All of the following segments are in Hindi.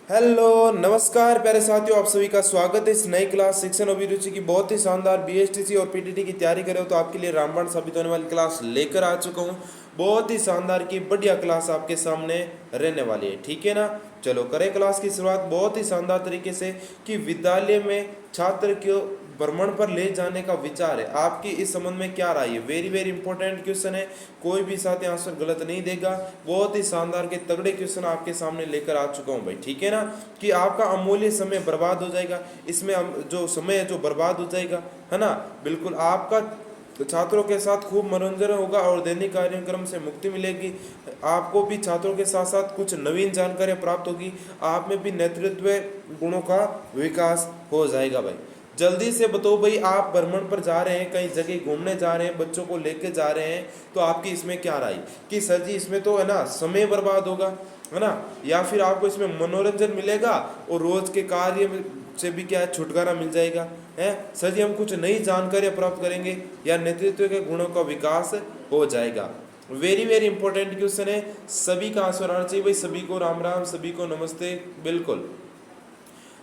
हेलो नमस्कार प्यारे साथियों, आप सभी का स्वागत है इस नई क्लास शिक्षण अभिरुचि की। बहुत ही शानदार बीएसटीसी और पीटीटी की तैयारी कर रहे हो तो आपके लिए रामबाण साबित होने वाली क्लास लेकर आ चुका हूँ। बहुत ही शानदार की बढ़िया क्लास आपके सामने रहने वाली है, ठीक है ना। चलो करें क्लास की शुरुआत बहुत ही शानदार तरीके से कि विद्यालय में छात्र को भ्रमण पर ले जाने का विचार है, आपकी इस संबंध में क्या राय है। वेरी वेरी इंपॉर्टेंट क्वेश्चन है, कोई भी साथी आंसर गलत नहीं देगा। बहुत ही शानदार के तगड़े क्वेश्चन आपके सामने लेकर आ चुका हूँ भाई, ठीक है ना। कि आपका अमूल्य समय बर्बाद हो जाएगा, इसमें जो समय है जो बर्बाद हो जाएगा, है ना। बिल्कुल आपका छात्रों के साथ खूब मनोरंजन होगा और दैनिक कार्यक्रम से मुक्ति मिलेगी। आपको भी छात्रों के साथ साथ कुछ नवीन जानकारियाँ प्राप्त होगी, आप में भी नेतृत्व गुणों का विकास हो जाएगा भाई। जल्दी से बताओ भाई, आप भ्रमण पर जा रहे हैं, कहीं जगह घूमने जा रहे हैं, बच्चों को लेके जा रहे हैं, तो आपकी इसमें क्या राय कि सर जी इसमें तो है ना समय बर्बाद होगा, है ना, या फिर आपको इसमें मनोरंजन मिलेगा और रोज के कार्य से भी क्या है छुटकारा मिल जाएगा। है सर जी हम कुछ नई जानकारियां प्राप्त करेंगे या नेतृत्व के गुणों का विकास हो जाएगा। वेरी वेरी इंपॉर्टेंट क्वेश्चन है, सभी का आंसर आना चाहिए भाई। सभी को राम राम, सभी को नमस्ते। बिल्कुल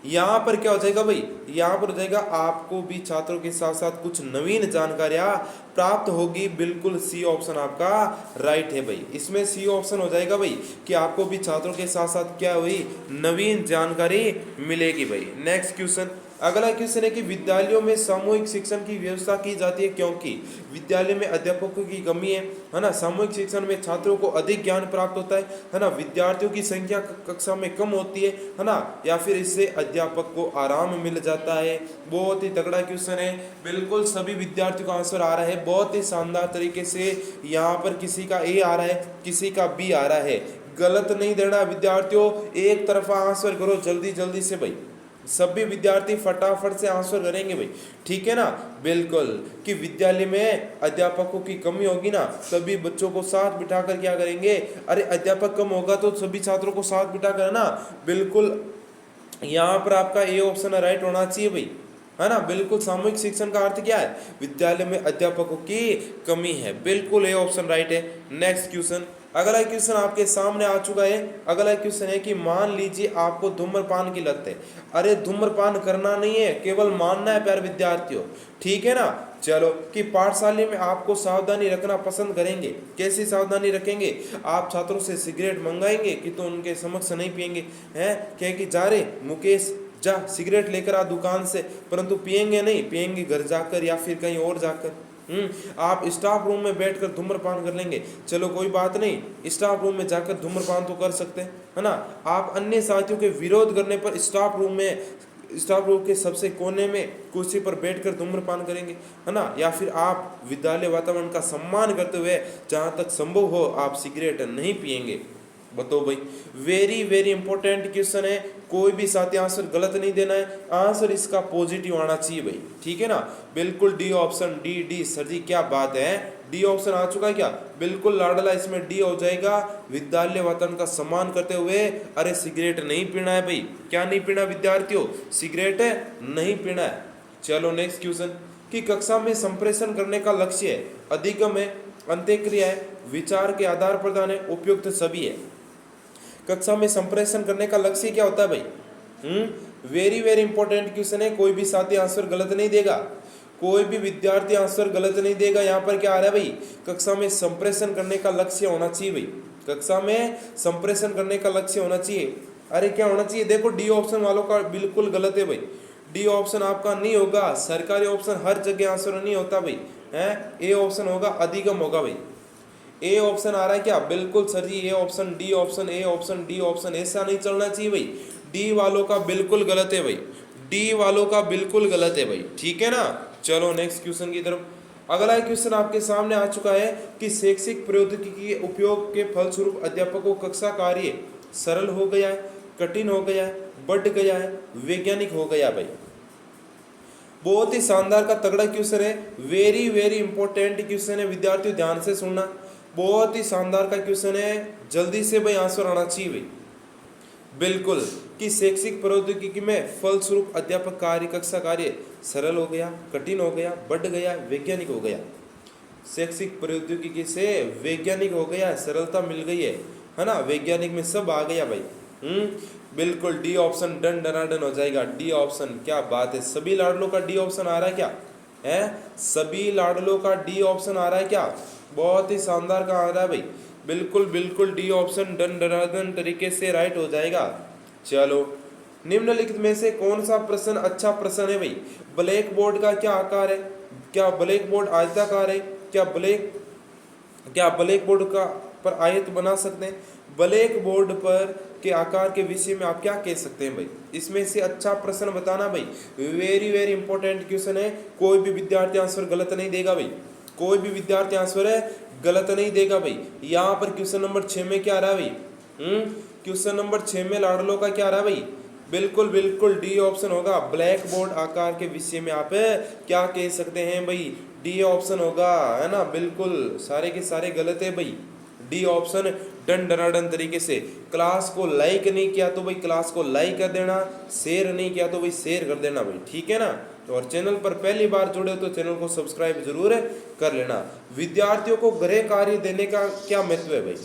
यहाँ पर क्या हो जाएगा भाई, यहाँ पर हो जाएगा आपको भी छात्रों के साथ साथ कुछ नवीन जानकारियां प्राप्त होगी। बिल्कुल सी ऑप्शन आपका राइट है भाई, इसमें सी ऑप्शन हो जाएगा भाई कि आपको भी छात्रों के साथ साथ क्या हुई नवीन जानकारी मिलेगी भाई। नेक्स्ट क्वेश्चन, अगला क्वेश्चन है कि विद्यालयों में सामूहिक शिक्षण की व्यवस्था की जाती है क्योंकि विद्यालय में अध्यापकों की कमी है ना। सामूहिक शिक्षण में छात्रों को अधिक ज्ञान प्राप्त होता है ना। विद्यार्थियों की संख्या कक्षा में कम होती है ना, या फिर इससे अध्यापक को आराम मिल जाता है। बहुत ही तगड़ा क्वेश्चन है, बिल्कुल सभी विद्यार्थियों का आंसर आ रहा है बहुत ही शानदार तरीके से। यहाँ पर किसी का ए आ रहा है, किसी का बी आ रहा है, गलत नहीं देना विद्यार्थियों, एक तरफा आंसर करो जल्दी जल्दी से भाई। सभी विद्यार्थी फटाफट से आंसर करेंगे भाई, ठीक है ना। बिल्कुल कि विद्यालय में अध्यापकों की कमी होगी ना, सभी बच्चों को साथ बिठाकर क्या करेंगे, अरे अध्यापक कम होगा तो सभी छात्रों को साथ बिठाकर, है ना। बिल्कुल यहाँ पर आपका ए ऑप्शन राइट होना चाहिए भाई, है ना। बिल्कुल सामूहिक शिक्षण का अर्थ क्या है, विद्यालय में अध्यापकों की कमी है। बिल्कुल ए ऑप्शन राइट है। नेक्स्ट क्वेश्चन, अगला क्वेश्चन आपके सामने आ चुका है। अगला क्वेश्चन है कि मान लीजिए आपको धूम्रपान की लत है। अरे धूम्रपान करना नहीं है, केवल मानना है प्यारे विद्यार्थियों, ठीक है ना। चलो कि पाठशाला में आपको सावधानी रखना पसंद करेंगे। कैसी सावधानी रखेंगे, आप छात्रों से सिगरेट मंगाएंगे कि तो उनके समक्ष नहीं पिएंगे, हैं क्या कि जा रे मुकेश जा सिगरेट लेकर आ दुकान से, परंतु पिएंगे नहीं, पिएंगे घर जाकर या फिर कहीं और जाकर। आप स्टाफ रूम में बैठकर धूम्रपान कर लेंगे, चलो कोई बात नहीं, स्टाफ रूम में जाकर धूम्रपान तो कर सकते हैं, है ना। आप अन्य साथियों के विरोध करने पर स्टाफ रूम के सबसे कोने में कुर्सी पर बैठकर धूम्रपान करेंगे, है ना, या फिर आप विद्यालय वातावरण का सम्मान करते हुए जहां तक संभव हो आप सिगरेट नहीं पिएंगे। बताओ भाई, वेरी वेरी इंपॉर्टेंट क्वेश्चन है, कोई भी साथी आंसर गलत नहीं देना है, आंसर इसका पॉजिटिव आना चाहिए भाई, ठीक है ना। बिल्कुल D option, D D sir ji क्या बात है, डी ऑप्शन आ चुका है क्या, बिल्कुल लाडला इसमें डी हो जाएगा। विद्यालय वातावरण का सम्मान करते हुए, अरे सिगरेट नहीं पीना है भाई, क्या नहीं पीना विद्यार्थियों, सिगरेट नहीं पीना है। चलो नेक्स्ट क्वेश्चन, कि कक्षा में संप्रेषण करने का लक्ष्य है, अधिगम है, अंत्यक्रिया है, विचार के आधार प्रदान है, उपयुक्त सभी है। कक्षा में संप्रेषण करने का लक्ष्य क्या होता है भाई, वेरी वेरी इंपॉर्टेंट क्वेश्चन है, कोई भी साथी आंसर गलत नहीं देगा, कोई भी विद्यार्थी आंसर गलत नहीं देगा। यहाँ पर क्या आ रहा है भाई, कक्षा में संप्रेषण करने का लक्ष्य होना चाहिए भाई, कक्षा में संप्रेषण करने का लक्ष्य होना चाहिए। अरे क्या होना चाहिए, देखो डी ऑप्शन वालों का बिल्कुल गलत है भाई, डी ऑप्शन आपका नहीं होगा, सरकारी ऑप्शन हर जगह आंसर नहीं होता भाई, है ए ऑप्शन होगा, अधिगम होगा भाई। ए ऑप्शन आ रहा है क्या, बिल्कुल sir ji A option, D option, A option, D option, ऐसा नहीं चलना चाहिए भाई, डी वालों का बिल्कुल गलत है भाई, डी वालों का बिल्कुल गलत है भाई, ठीक है ना। चलो नेक्स्ट क्वेश्चन की तरफ, अगला क्वेश्चन आपके सामने आ चुका है कि शैक्षिक प्रौद्योगिकी के उपयोग के फलस्वरूप अध्यापकों कक्षा कार्य सरल हो गया है, कठिन हो गया है, बढ़ गया है, वैज्ञानिक हो गया भाई। बहुत ही शानदार का तगड़ा क्वेश्चन है, वेरी वेरी इंपॉर्टेंट क्वेश्चन है, विद्यार्थियों ध्यान से सुनना, बहुत ही शानदार का क्वेश्चन है, जल्दी से भाई आंसर आना चाहिए भाई। बिल्कुल कि शैक्षिक प्रौद्योगिकी में फलस्वरूप अध्यापक कार्य कक्षा कार्य सरल हो गया, कठिन हो गया, बढ़ गया, वैज्ञानिक हो गया। शैक्षिक प्रौद्योगिकी से वैज्ञानिक हो गया, सरलता मिल गई है ना, वैज्ञानिक में सब आ गया भाई। बिल्कुल डी ऑप्शन डन डनाडन हो जाएगा। डी ऑप्शन, क्या बात है, सभी लाडलों का डी ऑप्शन आ रहा है क्या है? सभी लाडलों का डी ऑप्शन आ रहा है क्या? बहुत ही शानदार का आ रहा है भाई। बिल्कुल बिल्कुल डी ऑप्शन डन डनाडन तरीके से राइट हो जाएगा। चलो, निम्नलिखित में से कौन सा प्रश्न अच्छा प्रश्न है भाई? ब्लैक बोर्ड का क्या आकार है? क्या ब्लैक बोर्ड आयताकार है? क्या ब्लैक बोर्ड का पर आयत बना सकते हैं? ब्लैक बोर्ड पर के आकार के विषय में आप क्या कह सकते हैं भाई? इसमें से अच्छा प्रश्न बताना भाई। वेरी वेरी इंपॉर्टेंट क्वेश्चन है। कोई भी विद्यार्थी आंसर गलत नहीं देगा भाई। कोई भी विद्यार्थी आंसर है गलत नहीं देगा भाई। यहाँ पर क्वेश्चन नंबर 6 में क्या आ रहा है भाई? क्वेश्चन नंबर 6 में लाडलों का क्या आ रहा है भाई? बिल्कुल बिल्कुल डी ऑप्शन होगा। ब्लैक बोर्ड आकार के विषय में आप क्या कह सकते हैं भाई? डी ऑप्शन होगा, है ना। बिल्कुल सारे के सारे गलत है भाई। डी ऑप्शन डन डनाडन तरीके से। क्लास को लाइक नहीं किया तो भाई क्लास को लाइक कर देना, शेयर नहीं किया तो भाई शेयर कर देना भाई, ठीक है ना। और चैनल पर पहली बार जुड़े हो तो चैनल को सब्सक्राइब जरूर कर लेना। विद्यार्थियों को गृह कार्य देने का क्या महत्व है भाई?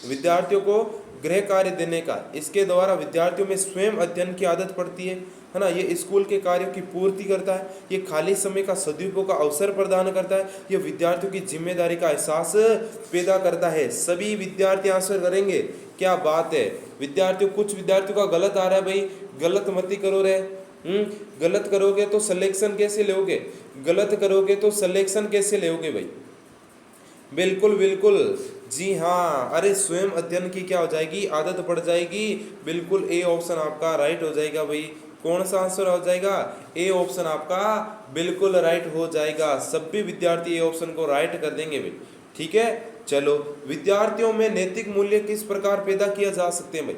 विद्यार्थियों को गृह कार्य देने का, इसके द्वारा विद्यार्थियों में स्वयं अध्ययन की आदत पड़ती है ना। ये स्कूल के कार्यों की पूर्ति करता है, ये खाली समय का सदुपयोग का अवसर प्रदान करता है, ये विद्यार्थियों की जिम्मेदारी का एहसास पैदा करता है। सभी विद्यार्थी आंसर करेंगे, क्या बात है। विद्यार्थियों, कुछ विद्यार्थियों का गलत आ रहा है भाई, गलत मत ही करो रे। गलत करोगे तो सिलेक्शन कैसे लोगे? गलत करोगे तो सिलेक्शन कैसे लोगे भाई? बिल्कुल बिल्कुल, जी हाँ। अरे स्वयं अध्ययन की क्या हो जाएगी? आदत पड़ जाएगी। बिल्कुल ए ऑप्शन आपका राइट हो जाएगा भाई। कौन सा आंसर हो जाएगा? ए ऑप्शन आपका बिल्कुल राइट हो जाएगा। सभी विद्यार्थी ए ऑप्शन को राइट कर देंगे भाई, ठीक है। चलो, विद्यार्थियों में नैतिक मूल्य किस प्रकार पैदा किया जा सकते हैं भाई?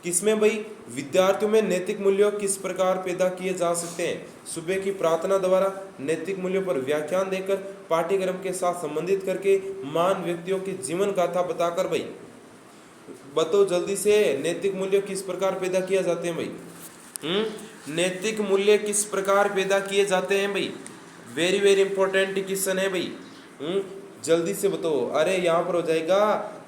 किसमें भाई? विद्यार्थियों में नैतिक मूल्य किस प्रकार पैदा किए जा सकते हैं? सुबह की प्रार्थना द्वारा, नैतिक मूल्यों पर व्याख्यान देकर, पाठ्यक्रम के साथ संबंधित करके, महान व्यक्तियों की जीवन गाथा बताकर भाई। बताओ जल्दी से, नैतिक मूल्य किस प्रकार पैदा किए जाते हैं भाई? नैतिक मूल्य किस प्रकार पैदा किए जाते हैं भाई? वेरी वेरी इंपॉर्टेंट क्वेश्चन है भाई। जल्दी से बताओ। अरे यहाँ पर हो जाएगा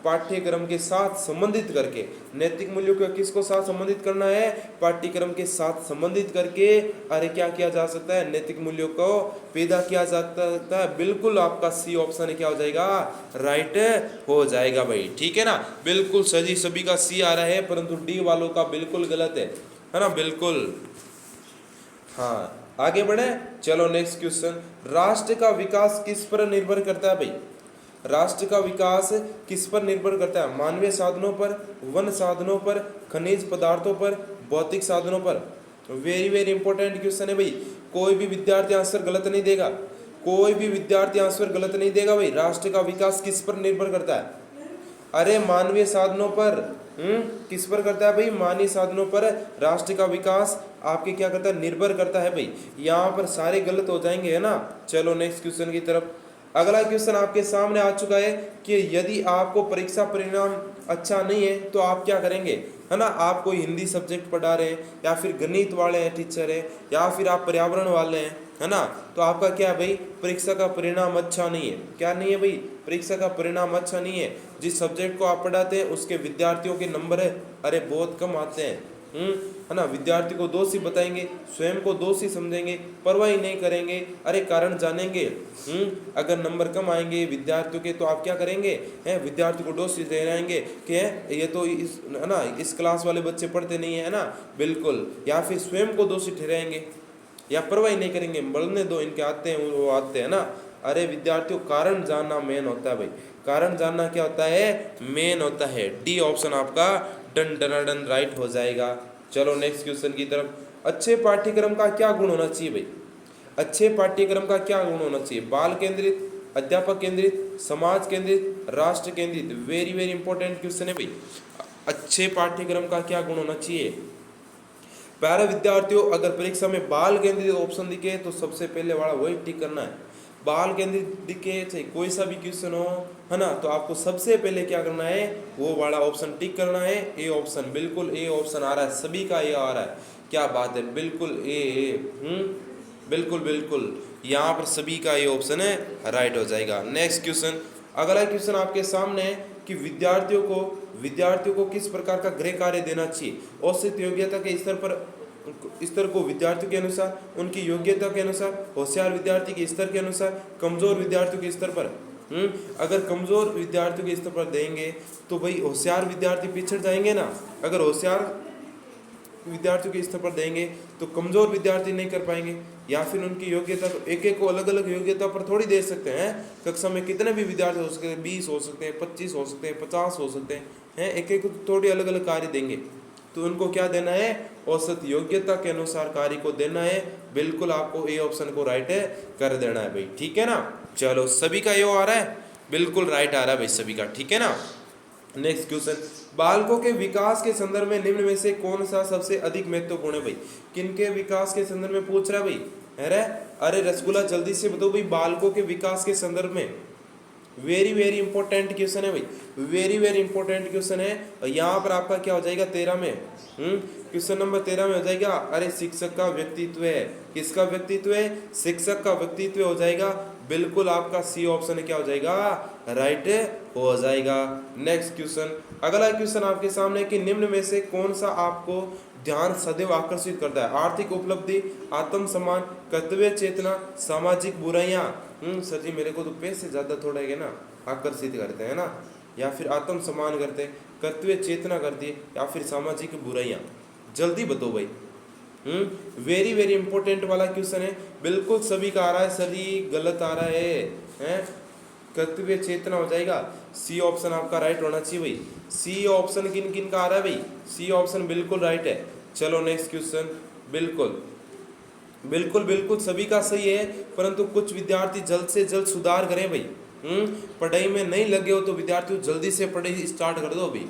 पाठ्यक्रम के साथ संबंधित करके। नैतिक मूल्यों को किसको साथ संबंधित करना है? पाठ्यक्रम के साथ संबंधित करके। अरे क्या किया जा सकता है? नैतिक मूल्यों को पैदा किया जा सकता है। बिल्कुल आपका सी ऑप्शन है, क्या हो जाएगा? राइट हो जाएगा भाई, ठीक है ना। बिल्कुल सही, सभी का सी आ रहा है, परंतु डी वालों का बिल्कुल गलत है ना। बिल्कुल, हाँ, आगे बढ़े। चलो नेक्स्ट क्वेश्चन। राष्ट्र का विकास किस पर निर्भर करता है भाई? राष्ट्र का विकास किस पर निर्भर करता है? मानवीय साधनों पर, वन साधनों पर, खनिज पदार्थों पर, भौतिक साधनों पर? वेरी वेरी इंपॉर्टेंट क्वेश्चन है भाई। कोई भी विद्यार्थी आंसर गलत नहीं देगा। कोई भी विद्यार्थी आंसर गलत नहीं देगा भाई। राष्ट्र का विकास किस पर निर्भर करता है? अरे मानवीय साधनों पर। किस पर करता है भाई? मानवीय साधनों पर राष्ट्र का विकास आपके क्या करता है? निर्भर करता है भाई। यहाँ पर सारे गलत हो जाएंगे, है ना। चलो नेक्स्ट क्वेश्चन की तरफ। अगला क्वेश्चन आपके सामने आ चुका है कि यदि आपको परीक्षा परिणाम अच्छा नहीं है तो आप क्या करेंगे, है ना। आप कोई हिंदी सब्जेक्ट पढ़ा रहे हैं, या फिर गणित वाले हैं टीचर हैं, या फिर आप पर्यावरण वाले हैं, है ना। तो आपका क्या है भाई? परीक्षा का परिणाम अच्छा नहीं है। क्या नहीं है भाई? परीक्षा का परिणाम अच्छा नहीं है। जिस सब्जेक्ट को आप पढ़ाते हैं उसके विद्यार्थियों के नंबर अरे बहुत कम आते हैं, है ना। विद्यार्थी को दोषी बताएंगे, स्वयं को दोषी समझेंगे, परवाही नहीं करेंगे, अरे कारण जानेंगे। अगर नंबर कम आएंगे विद्यार्थियों के तो आप क्या करेंगे? विद्यार्थी को दोषी ठहराएंगे कि ये तो इस, है ना, इस क्लास वाले बच्चे पढ़ते नहीं है ना। बिल्कुल, या फिर स्वयं को दोषी ठहराएंगे, या परवाही नहीं करेंगे, बढ़ने दो, इनके आते हैं वो आते हैं ना। अरे विद्यार्थियों, कारण जानना मेन होता है भाई। कारण जानना क्या होता है? मेन होता है। डी ऑप्शन आपका डन डनाडन राइट हो जाएगा। चलो नेक्स्ट क्वेश्चन की तरफ। अच्छे पाठ्यक्रम का क्या गुण होना चाहिए भाई? अच्छे पाठ्यक्रम का क्या गुण होना चाहिए? बाल केंद्रित, अध्यापक केंद्रित, समाज केंद्रित, राष्ट्र केंद्रित? वेरी वेरी इंपॉर्टेंट क्वेश्चन है भाई। अच्छे पाठ्यक्रम का क्या गुण होना चाहिए? प्यारे विद्यार्थियों, अगर परीक्षा में बाल केंद्रित ऑप्शन दिखे तो सबसे पहले वाला वही टिक करना है। बाल केंद्रित दिखे चाहे कोई सा भी क्वेश्चन हो, है ना, तो आपको सबसे पहले क्या करना है? वो वाला ऑप्शन टिक करना है। ए ऑप्शन, बिल्कुल ए ऑप्शन आ रहा है, सभी का ए आ रहा है। क्या बात है, बिल्कुल ए। बिल्कुल बिल्कुल, यहाँ पर सभी का ये ऑप्शन है राइट हो जाएगा। Next question. अगला क्वेश्चन आपके सामने कि विद्यार्थियों को किस प्रकार का गृह कार्य देना चाहिए। औसत योग्यता के स्तर को विद्यार्थियों के अनुसार, उनकी योग्यता के अनुसार, होशियार विद्यार्थी के स्तर के अनुसार, कमजोर विद्यार्थियों के स्तर पर। अगर कमजोर विद्यार्थियों के स्तर पर देंगे तो भाई होशियार विद्यार्थी पिछड़ जाएंगे ना। अगर होशियार विद्यार्थियों के स्तर पर देंगे तो कमजोर विद्यार्थी नहीं कर पाएंगे। या फिर उनकी योग्यता एक को अलग अलग योग्यता पर थोड़ी दे सकते हैं। कक्षा में कितने भी विद्यार्थी हो सकते हैं, 20 हो सकते हैं, 25 हो सकते हैं, 50 हो सकते हैं, एक को थोड़ी अलग अलग कार्य देंगे। तो उनको क्या देना है, औसत योग्यता के अनुसार कार्य को देना है। बिल्कुल आपको ए ऑप्शन को राइट कर देना है भाई, ठीक है ना। चलो सभी का यो आ रहा है, बिल्कुल राइट आ रहा है भाई सभी का, ठीक है ना। नेक्स्ट क्वेश्चन, बालकों के विकास के संदर्भ में निम्न में से कौन सा सबसे अधिक महत्वपूर्ण है भाई। किनके विकास के संदर्भ में पूछ रहा है भाई। अरे रसगुल्ला जल्दी से बताओ भाई, बालकों के विकास के संदर्भ में। वेरी वेरी इंपॉर्टेंट क्वेश्चन है भाई, वेरी वेरी इंपॉर्टेंट क्वेश्चन है। यहाँ पर आपका क्या हो जाएगा 13 में, क्वेश्चन नंबर 13 में हो जाएगा। अरे शिक्षक का व्यक्तित्व है, किसका व्यक्तित्व है, शिक्षक का व्यक्तित्व हो जाएगा। बिल्कुल आपका सी ऑप्शन क्या हो जाएगा, राइट हो जाएगा। नेक्स्ट क्वेश्चन, अगला क्वेश्चन आपके सामने कि निम्न में से कौन सा आपको ध्यान सदैव आकर्षित करता है। आर्थिक उपलब्धि, आत्म सम्मान, कर्तव्य चेतना, सामाजिक बुराइयां। सर जी मेरे को तो पैसे ज्यादा थोड़ा है ना आकर्षित करते हैं ना, या फिर आत्म सम्मान करते, कर्तव्य चेतना करती है, या फिर सामाजिक बुराइयां। जल्दी बताओ भाई। वेरी वेरी इंपॉर्टेंट वाला क्वेश्चन है। बिल्कुल सभी का आ रहा है सर जी, गलत आ रहा है। कर्तव्य चेतना हो जाएगा, सी ऑप्शन आपका राइट होना चाहिए भाई। सी ऑप्शन किन किन का आ रहा है भाई, सी ऑप्शन बिल्कुल राइट है। चलो नेक्स्ट क्वेश्चन, बिल्कुल बिल्कुल बिल्कुल सभी का सही है, परंतु कुछ विद्यार्थी जल्द से जल्द सुधार करें भाई। पढ़ाई में नहीं लगे हो तो विद्यार्थियों जल्दी से पढ़ाई स्टार्ट कर दो भाई।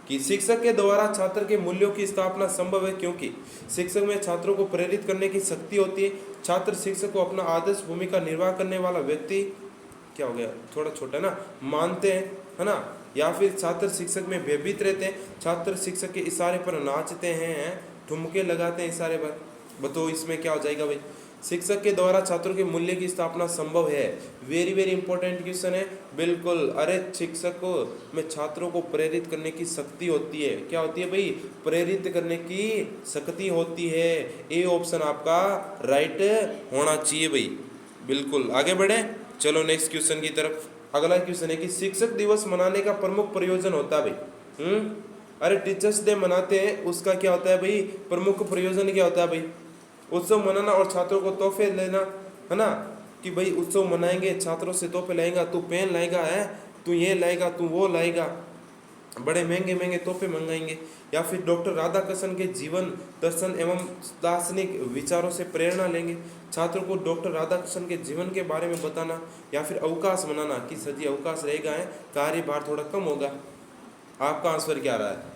कि शिक्षक के द्वारा छात्र के मूल्यों की स्थापना संभव है, क्योंकि शिक्षक में छात्रों को प्रेरित करने की शक्ति होती है। छात्र शिक्षक को अपना आदर्श भूमिका निर्वाह करने वाला व्यक्ति, क्या हो गया थोड़ा छोटा ना, मानते हैं, है ना। या फिर छात्र शिक्षक में भयभीत रहते हैं, छात्र शिक्षक के इशारे पर नाचते हैं, ठुमके लगाते हैं इशारे पर। बताओ इसमें क्या हो जाएगा भाई, शिक्षक के द्वारा छात्रों के मूल्य की स्थापना संभव है। वेरी वेरी इंपॉर्टेंट क्वेश्चन है, बिल्कुल। अरे शिक्षक को में छात्रों को प्रेरित करने की शक्ति होती है, क्या होती है भाई, प्रेरित करने की शक्ति होती है। ए ऑप्शन आपका राइट होना चाहिए भाई। बिल्कुल आगे बढ़े, चलो नेक्स्ट क्वेश्चन की तरफ। अगला क्वेश्चन है कि शिक्षक दिवस मनाने का प्रमुख प्रयोजन होता है भाई। अरे टीचर्स डे मनाते हैं, उसका क्या होता है भाई, प्रमुख प्रयोजन क्या होता है भाई, उत्सव मनाना और छात्रों को तोहफे लेना, है ना। कि भाई उत्सव मनाएंगे, छात्रों से तोहफे लाएगा, तू पेन लाएगा है, तू ये लाएगा, तू वो लाएगा, बड़े महंगे महंगे तोहफे मंगाएंगे। या फिर डॉक्टर राधाकृष्णन के जीवन दर्शन एवं दार्शनिक विचारों से प्रेरणा लेंगे, छात्रों को डॉक्टर राधाकृष्णन के जीवन के बारे में बताना। या फिर अवकाश मनाना, कि सजी अवकाश रहेगा है, कार्यभार थोड़ा कम होगा। आपका आंसर क्या रहा है।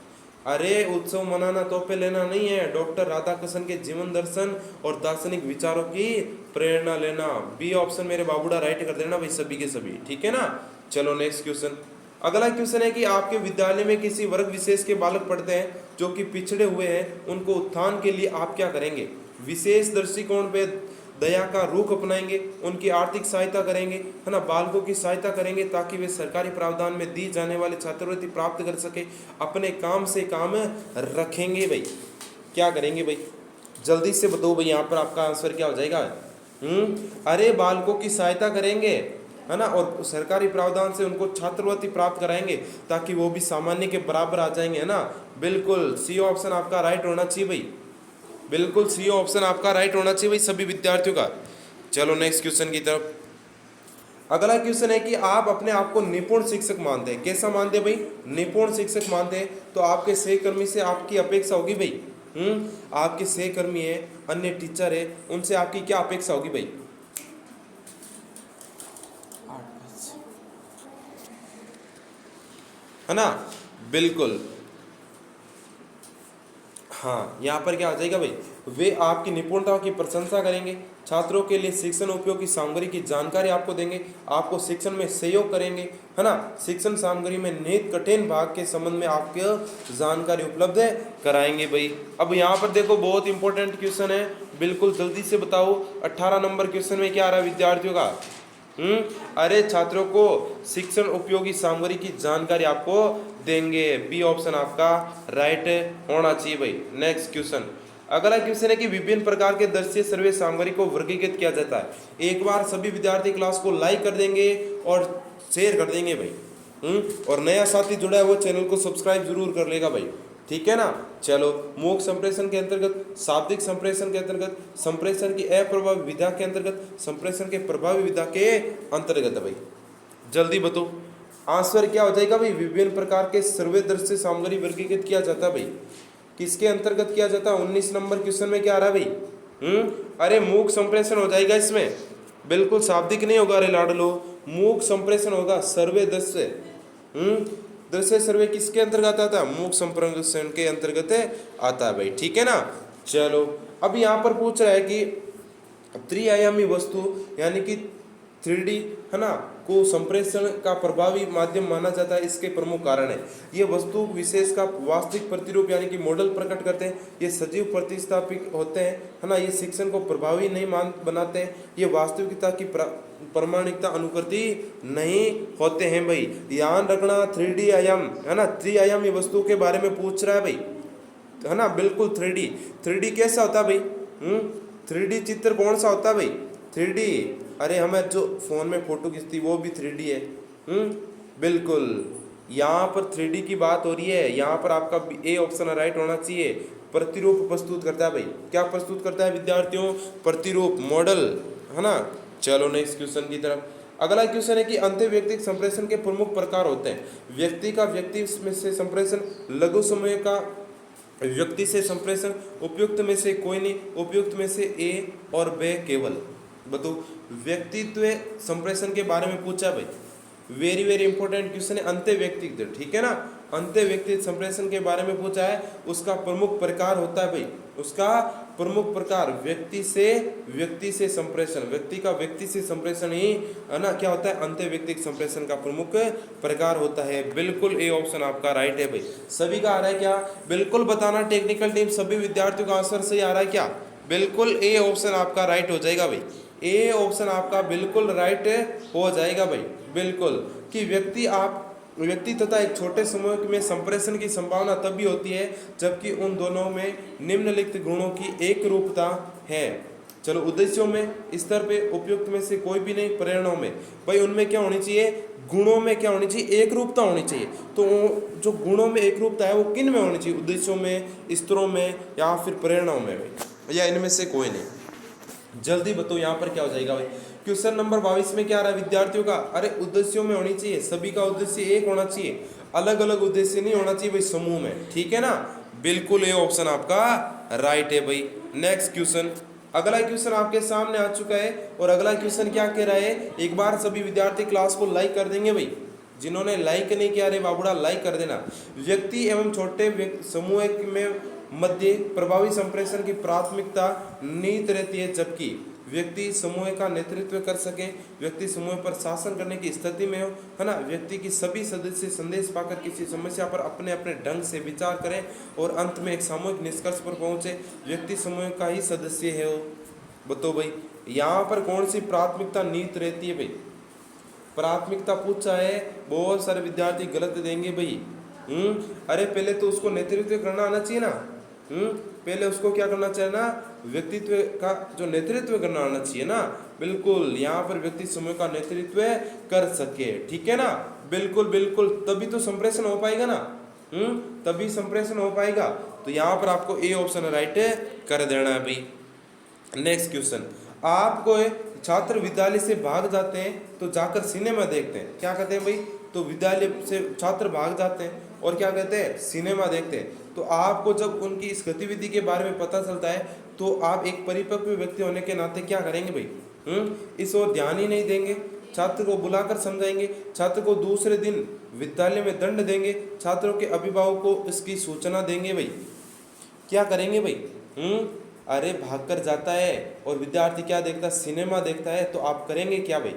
अरे उत्सव मनाना तोहफे लेना नहीं है, डॉक्टर राधाकृष्णन के जीवन दर्शन और दार्शनिक विचारों की प्रेरणा लेना। बी ऑप्शन मेरे बाबूड़ा राइट कर देना भाई सभी के सभी, ठीक है ना। चलो नेक्स्ट क्वेश्चन, अगला क्वेश्चन है कि आपके विद्यालय में किसी वर्ग विशेष के बालक पढ़ते हैं जो कि पिछड़े हुए हैं, उनको उत्थान के लिए आप क्या करेंगे। विशेष दृष्टिकोण पे दया का रुख अपनाएंगे, उनकी आर्थिक सहायता करेंगे, है ना, बालकों की सहायता करेंगे ताकि वे सरकारी प्रावधान में दी जाने वाले छात्रवृत्ति प्राप्त कर सके, अपने काम से काम रखेंगे भाई। क्या करेंगे भाई, जल्दी से बताओ भाई, यहाँ पर आपका आंसर क्या हो जाएगा। अरे बालकों की सहायता करेंगे, है ना, और सरकारी प्रावधान से उनको छात्रवृत्ति प्राप्त कराएंगे ताकि वो भी सामान्य के बराबर आ जाएंगे, है ना। बिल्कुल सी ऑप्शन आपका राइट होना चाहिए भाई, बिल्कुल सी ऑप्शन आपका राइट होना चाहिए भाई सभी विद्यार्थियों का। चलो नेक्स्ट क्वेश्चन की तरफ। अगला क्वेश्चन है कि आप अपने आप को निपुण शिक्षक मानते हैं। कैसा मानते हैं भाई, निपुण शिक्षक मानते हैं, तो आपके सहकर्मी से आपकी अपेक्षा होगी भाई। आपके सहकर्मी है, अन्य टीचर है, उनसे आपकी क्या अपेक्षा होगी भाई। है ना, बिल्कुल हाँ, यहाँ पर क्या आ जाएगा भाई, वे आपकी निपुणता की प्रशंसा करेंगे, छात्रों के लिए शिक्षण उपयोगी सामग्री की जानकारी आपको देंगे, आपको शिक्षण में सहयोग करेंगे, है ना, शिक्षण सामग्री में निहित कठिन भाग के संबंध में आपको जानकारी उपलब्ध कराएंगे भाई। अब यहाँ पर देखो बहुत इंपॉर्टेंट क्वेश्चन है, बिल्कुल जल्दी से बताओ। 18 नंबर क्वेश्चन में क्या आ रहा है विद्यार्थियों का, अरे छात्रों को शिक्षण उपयोगी सामग्री की जानकारी आपको देंगे। बी ऑप्शन आपका राइट होना चाहिए भाई। नेक्स्ट क्वेश्चन, अगला क्वेश्चन है कि विभिन्न प्रकार के दृश्य सर्वे सामग्री को वर्गीकृत किया जाता है। एक बार सभी विद्यार्थी क्लास को लाइक कर देंगे और शेयर कर देंगे भाई। और नया साथी जुड़ा है वो चैनल को सब्सक्राइब जरूर कर लेगा भाई, ठीक है ना। चलो, मौखिक संप्रेषण के अंतर्गत, शाब्दिक संप्रेषण के अंतर्गत, संप्रेषण की अप्रभावी विधा के अंतर्गत, संप्रेषण के प्रभावी विधा के अंतर्गत भाई। जल्दी बताओ आंसर क्या हो जाएगा भाई। विभिन्न प्रकार के सर्वे दृश्य सामग्री वर्गीकृत किया जाता है भाई। किसके अंतर्गत किया जाता है? 19 नंबर क्वेश्चन में क्या आ रहा है भाई? अरे मौखिक संप्रेषण हो जाएगा इसमें, बिल्कुल शाब्दिक नहीं होगा। अरे लाडलो, मौखिक संप्रेषण होगा। सर्वे दृश्य दृश्य सर्वे किसके अंतर्गत आता है? मौखिक संप्रेषण के अंतर्गत आता है भाई, ठीक है ना। चलो, अब यहाँ पर पूछ रहा है कि त्रिआयामी वस्तु यानी कि 3D है ना को संप्रेषण का प्रभावी माध्यम माना जाता है। इसके प्रमुख कारण है, ये वस्तु विशेष का वास्तविक प्रतिरूप यानी कि मॉडल प्रकट करते हैं। ये सजीव प्रतिस्थापित होते हैं, है ना। ये शिक्षण को प्रभावी नहीं बनाते हैं। ये वास्तविकता की प्रामाणिकता अनुकृति नहीं होते हैं भाई। ध्यान रखना, 3D आयाम है ना, त्रिआयामी वस्तु के बारे में पूछ रहा है भाई, है ना। बिल्कुल 3D कैसा होता है भाई? 3D चित्र कौन सा होता है भाई? 3D, अरे हमें जो फोन में फोटो खींचती वो भी 3D है। बिल्कुल, यहाँ पर 3D की बात हो रही है। यहाँ पर आपका ए ऑप्शन राइट होना चाहिए। प्रतिरूप प्रस्तुत करता है भाई। क्या प्रस्तुत करता है विद्यार्थियों? प्रतिरूप, मॉडल, है ना। चलो नेक्स्ट क्वेश्चन की तरफ। अगला क्वेश्चन है कि अंतर्व्यक्तिक संप्रेषण के प्रमुख प्रकार होते हैं। व्यक्ति का व्यक्ति में से संप्रेषण, लघु समय का व्यक्ति से संप्रेषण, उपयुक्त में से कोई नहीं, उपयुक्त में से ए और बे केवल। बताओ, व्यक्तित्व संप्रेषण के बारे में पूछा भाई। वेरी वेरी इंपॉर्टेंट क्वेश्चन है। अंतर्व्यक्तिक, ठीक है ना, अंतर्व्यक्तिक संप्रेषण के बारे में पूछा है। उसका प्रमुख प्रकार होता है भाई, उसका प्रमुख प्रकार व्यक्ति से संप्रेषण, व्यक्ति का व्यक्ति से संप्रेषण ही है ना क्या होता है? अंतर्व्यक्तिक संप्रेषण का प्रमुख प्रकार होता है। बिल्कुल ए ऑप्शन आपका राइट है भाई। सभी का आ रहा है क्या? बिल्कुल बताना टेक्निकल टीम, सभी विद्यार्थियों का आंसर सही आ रहा है क्या? बिल्कुल ए ऑप्शन आपका राइट हो जाएगा भाई। ए ऑप्शन आपका बिल्कुल राइट हो जाएगा भाई। बिल्कुल, कि व्यक्ति तथा एक छोटे समूह में संप्रेषण की संभावना तभी होती है जबकि उन दोनों में निम्नलिखित गुणों की एक रूपता है। चलो, उद्देश्यों में, स्तर पे, उपयुक्त में से कोई भी नहीं, प्रेरणाओं में भाई उनमें क्या होनी चाहिए? गुणों में क्या होनी चाहिए? एक रूपता होनी चाहिए। तो जो गुणों में एक रूपता है वो किन में होनी चाहिए? उद्देश्यों में, स्तरों में, या फिर प्रेरणाओं में भाई, या इनमें से कोई नहीं। जल्दी बताओ यहाँ पर क्या हो जाएगा भाई। क्वेश्चन नंबर 22 में क्या आ रहा है विद्यार्थियों का? अरे उद्देश्यों में होनी चाहिए, सभी का उद्देश्य एक होना चाहिए, अलग अलग उद्देश्य नहीं होना चाहिए भाई समूह में, ठीक है ना। बिल्कुल ये ऑप्शन आपका राइट है भाई। नेक्स्ट क्वेश्चन, अगला क्वेश्चन आपके सामने आ चुका है। और अगला क्वेश्चन क्या कह रहा है? एक बार सभी विद्यार्थी क्लास को लाइक कर देंगे भाई। जिन्होंने लाइक नहीं किया, अरे बाबूड़ा लाइक कर देना। व्यक्ति एवं छोटे समूह में मध्य प्रभावी संप्रेषण की प्राथमिकता निहित रहती है, जबकि व्यक्ति समूह का नेतृत्व कर सके, व्यक्ति समूह पर शासन करने की स्थिति में हो, है ना। व्यक्ति की सभी सदस्य संदेश पाकर किसी समस्या पर अपने अपने ढंग से विचार करें और अंत में एक सामूहिक निष्कर्ष पर पहुंचे। व्यक्ति समूह का ही सदस्य है वो। बताओ भाई, यहाँ पर कौन सी प्राथमिकता निहित रहती है भाई? प्राथमिकता पूछा है, बहुत सारे विद्यार्थी गलत देंगे भाई। अरे पहले तो उसको नेतृत्व करना आना चाहिए ना। पहले उसको क्या करना चाहिए ना? व्यक्तित्व का जो नेतृत्व करना आना चाहिए ना। बिल्कुल, यहाँ पर व्यक्ति समूह का नेतृत्व कर सके, ठीक है ना। बिल्कुल बिल्कुल, तभी तो संप्रेषण हो पाएगा ना। तभी संप्रेषण हो पाएगा। तो यहाँ पर आपको ए ऑप्शन राइट कर देना है भाई। नेक्स्ट क्वेश्चन, आपको छात्र विद्यालय से भाग जाते हैं तो जाकर सिनेमा देखते हैं, क्या कहते हैं भाई? तो विद्यालय से छात्र भाग जाते हैं और क्या कहते हैं? सिनेमा देखते हैं। तो आपको जब उनकी इस गतिविधि के बारे में पता चलता है तो आप एक परिपक्व व्यक्ति होने के नाते क्या करेंगे भाई? इस ओर ध्यान ही नहीं देंगे, छात्र को बुलाकर समझाएंगे, छात्र को दूसरे दिन विद्यालय में दंड देंगे, छात्रों के अभिभावक को इसकी सूचना देंगे भाई। क्या करेंगे भाई? अरे भागकर जाता है और विद्यार्थी क्या देखता है? सिनेमा देखता है। तो आप करेंगे क्या भाई?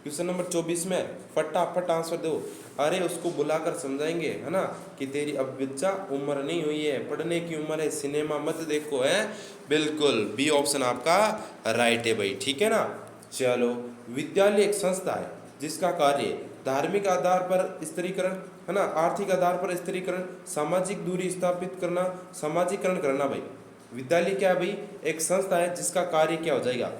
क्वेश्चन नंबर 24 में फटाफट आंसर दो। अरे उसको बुलाकर समझाएंगे, है ना, कि तेरी अब बच्चा उम्र नहीं हुई है, पढ़ने की उम्र है, सिनेमा मत देखो, है। बिल्कुल बी ऑप्शन आपका राइट है भाई, ठीक है ना। चलो, विद्यालय एक संस्था है जिसका कार्य धार्मिक आधार पर स्त्रीकरण, है ना, आर्थिक आधार पर स्त्रीकरण, सामाजिक दूरी स्थापित करना, सामाजिकरण करना भाई। विद्यालय क्या है भाई? एक संस्था है जिसका कार्य क्या हो जाएगा?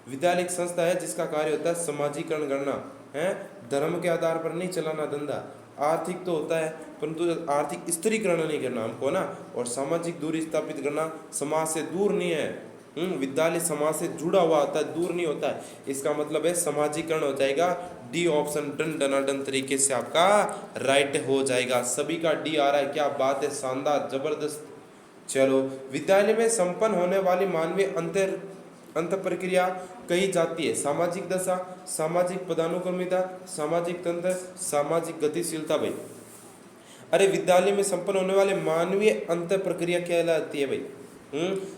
विद्यालय एक संस्था है जिसका कार्य होता है समाजीकरण करना, है, धर्म के आधार पर नहीं चलाना धंधा। आर्थिक तो होता है परंतु आर्थिक स्त्रीकरण नहीं करना हमको ना, और सामाजिक दूरी स्थापित करना, समाज से दूर नहीं है। विद्यालय समाज से जुड़ा हुआ होता है, दूर नहीं होता है। इसका मतलब है समाजीकरण हो जाएगा। डी ऑप्शन डन डनाडन तरीके से आपका राइट हो जाएगा। सभी का डी आ रहा है, क्या बात है, शानदार, जबरदस्त। चलो, विद्यालय में संपन्न होने वाली मानवीय अंत प्रक्रिया कही जाती है सामाजिक दशा, सामाजिक पदानुक्रमिता, सामाजिक तंत्र, सामाजिक गतिशीलता भाई। अरे विद्यालय में संपन्न होने वाले मानवीय अंत प्रक्रिया कहलाती है भाई।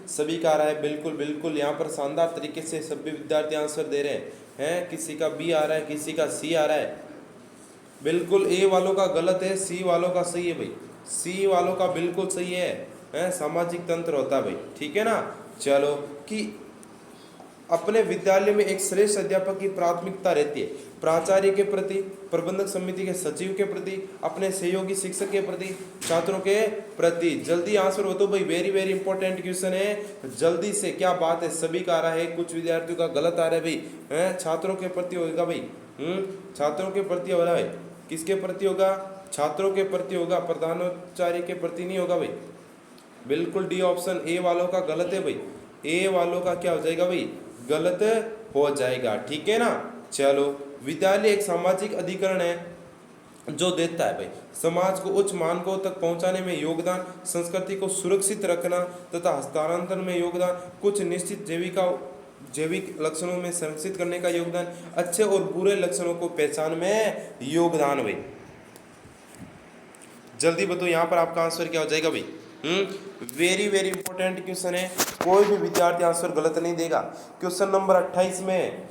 सभी का आ रहा है, बिल्कुल बिल्कुल, यहाँ पर शानदार तरीके से सभी विद्यार्थी आंसर दे रहे हैं। किसी का बी आ रहा है, किसी का सी आ रहा है। बिल्कुल ए वालों का गलत है, सी वालों का सही है भाई। सी वालों का बिल्कुल सही है, सामाजिक तंत्र होता है भाई, ठीक है ना। चलो, कि अपने विद्यालय में एक श्रेष्ठ अध्यापक की प्राथमिकता रहती है प्राचार्य के प्रति, प्रबंधक समिति के सचिव के प्रति, अपने सहयोगी शिक्षक के प्रति, छात्रों के प्रति। जल्दी आंसर हो तो भाई, वेरी वेरी इंपॉर्टेंट क्वेश्चन है, जल्दी से। क्या बात है, सभी का आ रहा है, कुछ विद्यार्थियों का गलत आ रहा है भाई। छात्रों के प्रति होगा भाई, छात्रों के प्रति हो रहा है। किसके प्रति होगा? छात्रों के प्रति होगा, प्रधानाचार्य के प्रति नहीं होगा भाई। बिल्कुल डी ऑप्शन ए वालों का गलत है भाई। ए वालों का क्या हो जाएगा भाई? गलत हो जाएगा, ठीक है ना। चलो, विद्यालय एक सामाजिक अधिकरण है जो देता है भाई समाज को उच्च मानकों तक पहुंचाने में योगदान, संस्कृति को सुरक्षित रखना तथा हस्तांतरण में योगदान, कुछ निश्चित जैविक लक्षणों में संरक्षित करने का योगदान, अच्छे और बुरे लक्षणों को पहचान में योगदान भाई। जल्दी बताओ यहाँ पर आपका आंसर क्या हो जाएगा भाई। वेरी वेरी इंपॉर्टेंट क्वेश्चन है, कोई भी विद्यार्थी आंसर गलत नहीं देगा। क्वेश्चन नंबर 28 में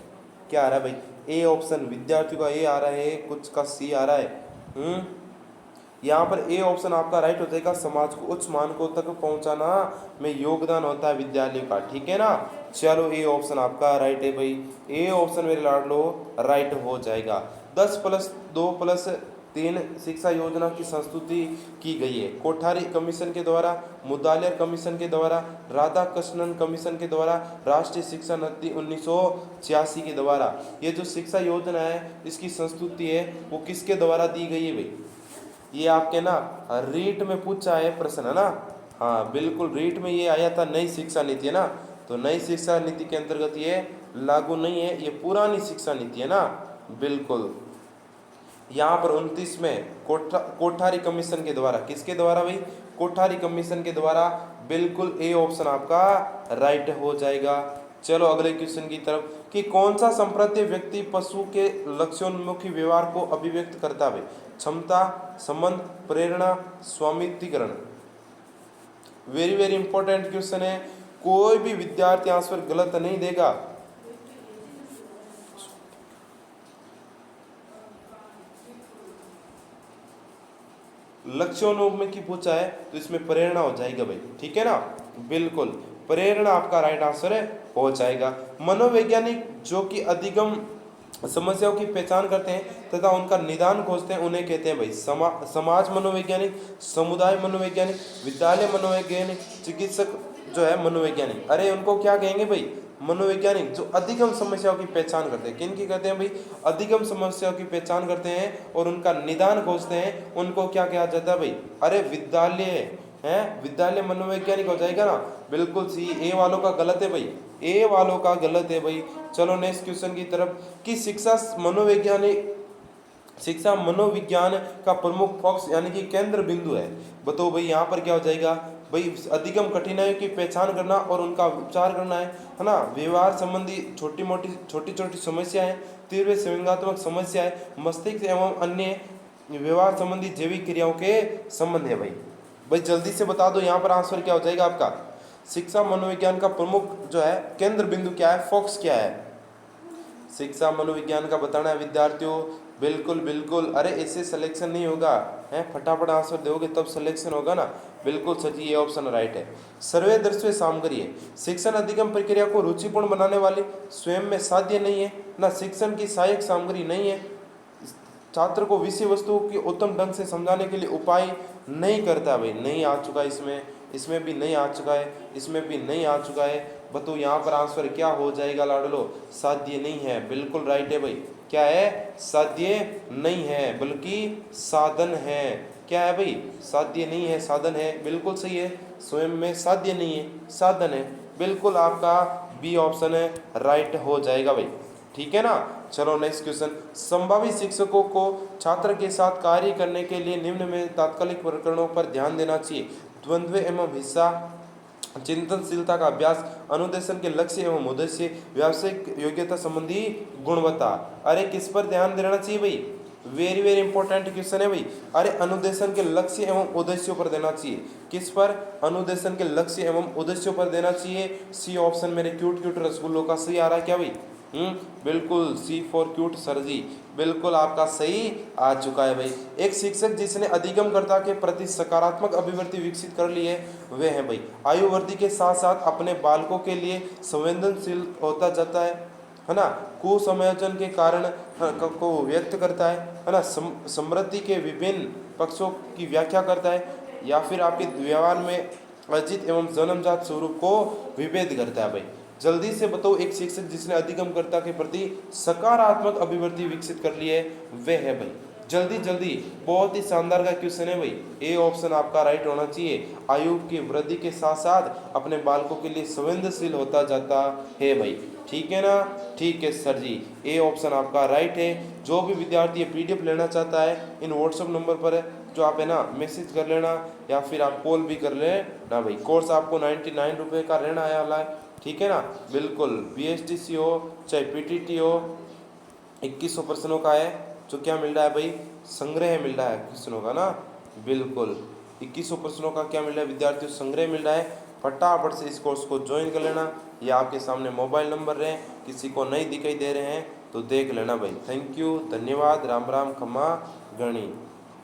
क्या आ रहा है भाई? ए ऑप्शन, विद्यार्थी का ए आ रहा है, कुछ का सी आ रहा है। यहाँ पर ए ऑप्शन आपका राइट हो जाएगा, समाज को उच्च मानकों तक पहुंचाना में योगदान होता है विद्यालय का, ठीक है ना। चलो, ए ऑप्शन आपका राइट है भाई। ए ऑप्शन मेरे लाडलो राइट हो जाएगा। 10+2+3 शिक्षा योजना की संस्तुति की गई है कोठारी कमीशन के द्वारा, मुदालियर कमीशन के द्वारा, राधा कृष्णन कमीशन के द्वारा, राष्ट्रीय शिक्षा नीति 1986 के द्वारा। ये जो शिक्षा योजना है इसकी संस्तुति है वो किसके द्वारा दी गई है भाई? ये आपके ना रीट में पूछा है प्रश्न, है ना। हाँ बिल्कुल, रीट में ये आया था, नई शिक्षा नीति है ना। तो नई शिक्षा नीति के अंतर्गत ये लागू नहीं है, ये पुरानी शिक्षा नीति है ना। बिल्कुल, यहाँ पर 29 में कोठारी कमीशन के द्वारा, किसके द्वारा भाई? कोठारी कमीशन के द्वारा। बिल्कुल ए ऑप्शन आपका राइट हो जाएगा। चलो अगले क्वेश्चन की तरफ, कि कौन सा संप्रदाय व्यक्ति पशु के लक्ष्योन्मुखी व्यवहार को अभिव्यक्त करता है? क्षमता, संबंध, प्रेरणा, स्वामित्वीकरण। वेरी वेरी इंपॉर्टेंट क्वेश्चन है, कोई भी विद्यार्थी आंसर गलत नहीं देगा। लक्ष्योन्मुखी पूछा है तो इसमें प्रेरणा हो जाएगा भाई, ठीक है ना। बिल्कुल, प्रेरणा आपका राइट आंसर है, हो जाएगा। मनोवैज्ञानिक जो कि अधिगम समस्याओं की पहचान करते हैं तथा उनका निदान खोजते हैं उन्हें कहते हैं भाई समाज मनोवैज्ञानिक, समुदाय मनोवैज्ञानिक, विद्यालय मनोवैज्ञानिक, चिकित्सक जो है मनोवैज्ञानिक। अरे उनको क्या कहेंगे भाई? मनोवैज्ञानिक जो अधिगम समस्याओं की पहचान करते हैं। किन की कहते हैं भाई? अधिगम समस्याओं की पहचान करते हैं और उनका निदान खोजते हैं, उनको क्या कहा जाता है भाई? अरे विद्यालय है, विद्यालय मनोवैज्ञानिक हो जाएगा ना। बिल्कुल सी, ए वालों का गलत है भाई, ए वालों का गलत है भाई। चलो नेक्स्ट क्वेश्चन की तरफ, कि शिक्षा मनोविज्ञान का प्रमुख फोकस यानी कि केंद्र बिंदु है। बताओ भाई यहाँ पर क्या हो जाएगा भाई? अधिगम कठिनाइयों की पहचान करना और उनका उपचार करना है ना। व्यवहार संबंधी छोटी छोटी समस्याएं, तीव्र संवेगात्मक समस्याएं, मस्तिष्क एवं अन्य व्यवहार संबंधी जैविक क्रियाओं के संबंध है भाई जल्दी से बता दो यहाँ पर आंसर क्या हो जाएगा आपका? शिक्षा मनोविज्ञान का प्रमुख जो है केंद्र बिंदु क्या है, फोकस क्या है? शिक्षा मनोविज्ञान का बताना है विद्यार्थियों, बिल्कुल बिल्कुल, अरे इससे सिलेक्शन नहीं होगा है, फटाफट आंसर दोगे तब सिलेक्शन होगा ना। बिल्कुल सर जी, ये ऑप्शन राइट है। सर्वे दर्शवे सामग्री है, शिक्षण अधिगम प्रक्रिया को रुचिपूर्ण बनाने वाली, स्वयं में साध्य नहीं है ना, शिक्षण की सहायक सामग्री नहीं है, छात्र को विषय वस्तु की उत्तम ढंग से समझाने के लिए उपाय नहीं करता। भाई नहीं आ चुका इसमें, इसमें भी नहीं आ चुका है, इसमें भी नहीं आ चुका है। बताओ यहाँ पर आंसर क्या हो जाएगा लाडलो? साध्य नहीं है, बिल्कुल राइट है भाई। क्या है? साध्य नहीं है बल्कि साधन है। क्या है भाई? साध्य नहीं है, साधन है, बिल्कुल सही है। स्वयं में साध्य नहीं है, साधन है, बिल्कुल आपका बी ऑप्शन है, राइट हो जाएगा भाई। ठीक है ना। चलो नेक्स्ट क्वेश्चन, संभावित शिक्षकों को छात्र के साथ कार्य करने के लिए निम्न में तात्कालिक प्रकरणों पर ध्यान देना चाहिए। द्वंद्व एवं हिस्सा, चिंतनशीलता का अभ्यास, अनुदेशन के लक्ष्य एवं उद्देश्य, व्यावसायिक योग्यता संबंधी गुणवत्ता। अरे किस पर ध्यान देना चाहिए भाई? वेरी वेरी इंपॉर्टेंट क्वेश्चन है भाई। अरे अनुदेशन के लक्ष्य एवं उद्देश्यों पर देना चाहिए। किस पर? अनुदेशन के लक्ष्य एवं उद्देश्यों पर देना चाहिए। सी ऑप्शन मेरे क्यूट क्यूट रसगुल्लों का सही आ रहा है क्या भाई? बिल्कुल सी फॉर क्यूट सर जी, बिल्कुल आपका सही आ चुका है भाई। एक शिक्षक जिसने अधिगमकर्ता के प्रति सकारात्मक अभिवृत्ति विकसित कर ली है वे हैं भाई, आयु वृद्धि के साथ साथ अपने बालकों के लिए संवेदनशील होता जाता है ना, कुसंयोजन के कारण को व्यक्त करता है ना, समृद्धि के विभिन्न पक्षों की व्याख्या करता है, या फिर आपके व्यवहार में अर्जित एवं जन्मजात स्वरूप को विभेद करता है भाई। जल्दी से बताओ, एक शिक्षक जिसने अधिगमकर्ता के प्रति सकारात्मक अभिवृत्ति विकसित कर ली है वे है भाई। जल्दी जल्दी, बहुत ही शानदार का क्वेश्चन है भाई। ए ऑप्शन आपका राइट होना चाहिए। आयु की वृद्धि के साथ साथ अपने बालकों के लिए संवेदनशील होता जाता है भाई। ठीक है ना। ठीक है सर जी, ए ऑप्शन आपका राइट है। जो भी विद्यार्थी पीडीएफ लेना चाहता है इन व्हाट्सएप नंबर पर जो आप है ना मैसेज कर लेना, या फिर आप कॉल भी कर लेना भाई। कोर्स आपको 99 रुपये का रहना है वाला है। ठीक है ना। बिल्कुल बीएसटीसी हो चाहे पीटीटी हो, 2100 प्रश्नों का है। जो क्या मिल रहा है भाई? संग्रह मिल रहा है प्रश्नों का ना। बिल्कुल 2100 प्रश्नों का क्या मिल रहा है विद्यार्थियों? संग्रह मिल रहा है। फटाफट से इस कोर्स को ज्वाइन कर लेना। ये आपके सामने मोबाइल नंबर रहे, किसी को नहीं दिखाई दे रहे हैं तो देख लेना भाई। थैंक यू, धन्यवाद, राम राम, खमा गणी।